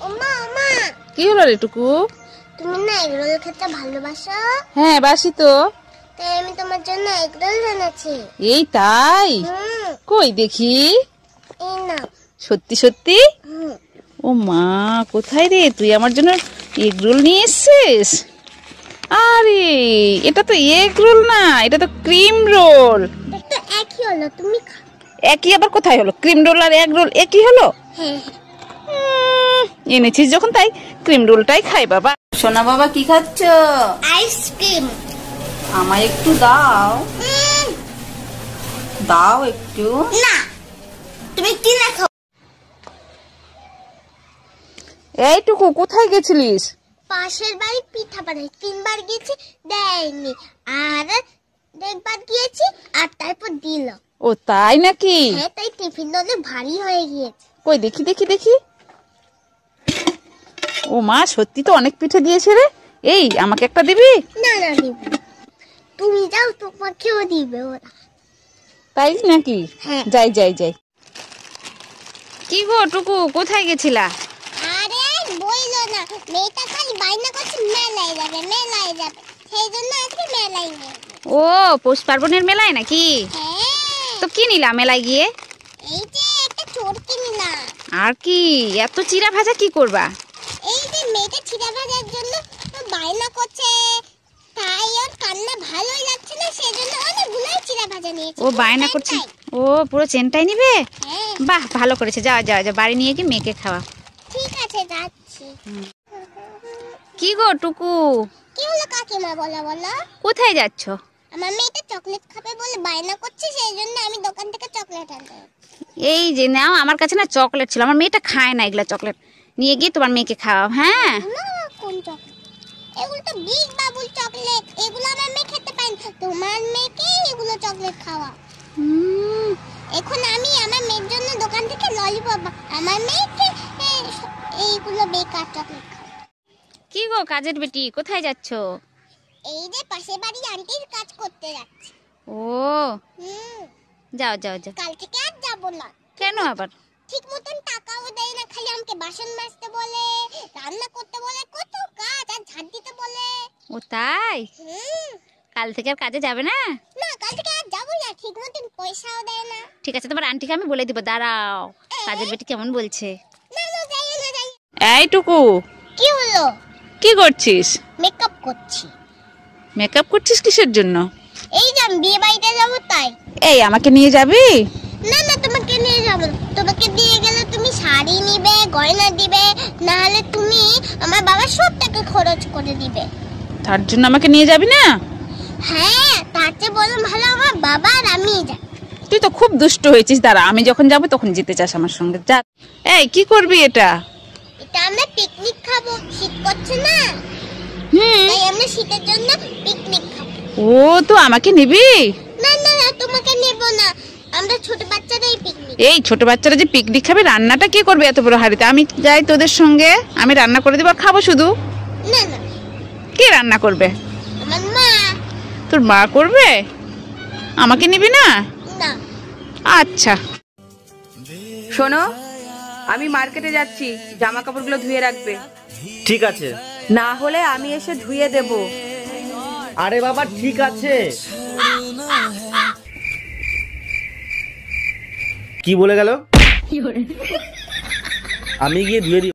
ওমা ওমা, কি হলো রে টুকু? তুমি না এগরোল খেতে ভালোবাসো? হ্যাঁ বাসি তো। তাই আমি তোমার জন্য এগরোল এনেছি। এই তাই? কই দেখি। এই না। সত্যি সত্যি? ও মা, কোথায় রে? তুই আমার জন্য এগরোল নিয়ে এসেছিস? আরে এটা তো এগরোল না, এটা তো ক্রিম রোল। এটা একই হলো, তুমি একই আবার কোথায় হলো? ক্রিম রোল আর এগ রোল একই হলো? হ্যাঁ। এনেছিস যখন তাই ক্রিম রোলটাই খাই বাবা। সোনা বাবা কি খাচ্ছ? আইসক্রিম। আমায় একটু দাও। দাও একটু। না, তুমি কিনে খাও। এইটুকু কোথায় গেছিলিস? পাশের বাড়ি পিঠা বানাই, 3 বার গেছি দেয়নি, আর একবার গিয়েছি আর তারপর দিল। ও তাই নাকি? হ্যাঁ, তাই টিফিন দলে ভারী হয়ে গিয়েছে। কই দেখি দেখি দেখি। ও মা, সত্যি তো অনেক পিঠে দিয়েছে রে। এই আমাকে একটা দিবি? না না, দিব না। তুমি যাও, তোমাকেও দিবে ওরা। তাই নাকি? হ্যাঁ। যাই যাই যাই। কি গো টুকু, কোথায় গেছিলা? আরে বইলো না, মেয়েটা খালি বাইনা করছে মেলায় যাবে মেলায় যাবে, সেই জন্য আজকে মেলায় নিয়ে। ও পৌষ পার্বণের মেলায় নাকি? হ্যাঁ। তো কি নিলা মেলায় গিয়ে? এই যে একটা চোরকে নিলাম। আর কি এত চিড়া ভাজা কি করবা? এই যে মেয়েটা চিড়া ভাজার জন্য বাইনা করছে, তাই ওর কান্না ভালোই লাগছে না, সেই জন্য অনেকগুলোই চিড়া ভাজা নিয়েছে। ও বায়না করছে। ও পুরো চেনটাই নিবে? হ্যাঁ। বাহ, ভালো করেছে। যাও যাও যাও, বাড়ি নিয়ে গিয়ে মেয়েকে খাওয়া। ঠিক আছে, যাচ্ছি। কি গো টুকু? কি হলো কাকিমা, বলো বলো। কোথায় যাচ্ছ? আমার মেয়েটা চকলেট খাবে বলে বায়না করছে, সেই জন্য আমি দোকান থেকে চকলেট আনতে। এই যে নাও, আমার কাছে না চকলেট ছিল, আমার মেয়েটা খায় না এগুলা চকলেট। নিয়ে গিয়ে তোমার মেয়েকে খাওয়াও। হ্যাঁ। না, কোন চকলেট? এগুলো তো বিগ বাবুল চকলেট, এগুলো আমার মেয়ে খেতে পায় না। তোমার মেয়েকে এগুলো চকলেট খাওয়া। এখন আমি আমার মেয়ের জন্য দোকান থেকে ললিপপ, আমার মেয়েকে এইগুলো বেকার চকলেট খাওয়া। কি গো কাজের বেটি, কোথায় যাচ্ছ? এই যে পাশে বাড়ি আন্টির কাজ করতে যাচ্ছি। ও যাও যাও যাও। কাল থেকে আর যাবো না। কেন আবার? ঠিক মতন টাকাও দেয় না, খালি আমাকে বাসন মাজতে বলে, রান্না করতে বলে, কত কাজ, আর ঝাড় দিতে বলে। ও তাই? কাল থেকে আর কাজে যাবে না? না, কাল থেকে আর যাবো না, ঠিক মতন পয়সাও দেয় না। ঠিক আছে, তোমার আন্টিকে আমি বলে দিব। দাঁড়াও, কাজের বেটি কেমন বলছে। না না, যাই না যাই। এইটুকু কি হলো? কি করছিস? মেকআপ করছি। মেকআপ করছিস কিসের জন্য? এই যে আমি বিয়ে বাড়িতে যাবো তাই। এই আমাকে নিয়ে যাবি? না না, তোমাকে নিয়ে যাবো। তোমাকে দিয়ে গেলে তুমি শাড়ি নিবে, গয়না দিবে, না হলে তুমি আমার বাবার সব টাকা খরচ করে দিবে। তার জন্য আমাকে নিয়ে যাবি না? হ্যাঁ, তাতে বলো ভালো আমার বাবা আর আমি যাই। তুই তো খুব দুষ্ট হয়েছিস। দাঁড়া, আমি যখন যাব তখন যেতে চাস আমার সঙ্গে। যা। এই কি করবি এটা? এটা আমরা পিকনিক খাবো, শীত করছে না, তাই আমরা শীতের জন্য পিকনিক খাবো। ও তো আমাকে নিবি? না না না, তোমাকে নেব না, আমরা ছোট বাচ্চারাই পিকনিক। এই ছোট বাচ্চারা যে পিকনিক খাবে, রান্নাটা কে করবে এত বড় হাঁড়িতে? আমি যাই তোদের সঙ্গে, আমি রান্না করে দেবো আর খাবো শুধু। না না, কে রান্না করবে? আমার মা। তোর মা করবে? আমাকে নিবি না? না। আচ্ছা শোনো, আমি মার্কেটে যাচ্ছি, জামা কাপড়গুলো ধুয়ে রাখবে। ঠিক আছে। না হলে আমি এসে ধুয়ে দেব। আরে বাবা ঠিক আছে। কি বলে গেল? আমি গিয়ে ধুয়ে দিই।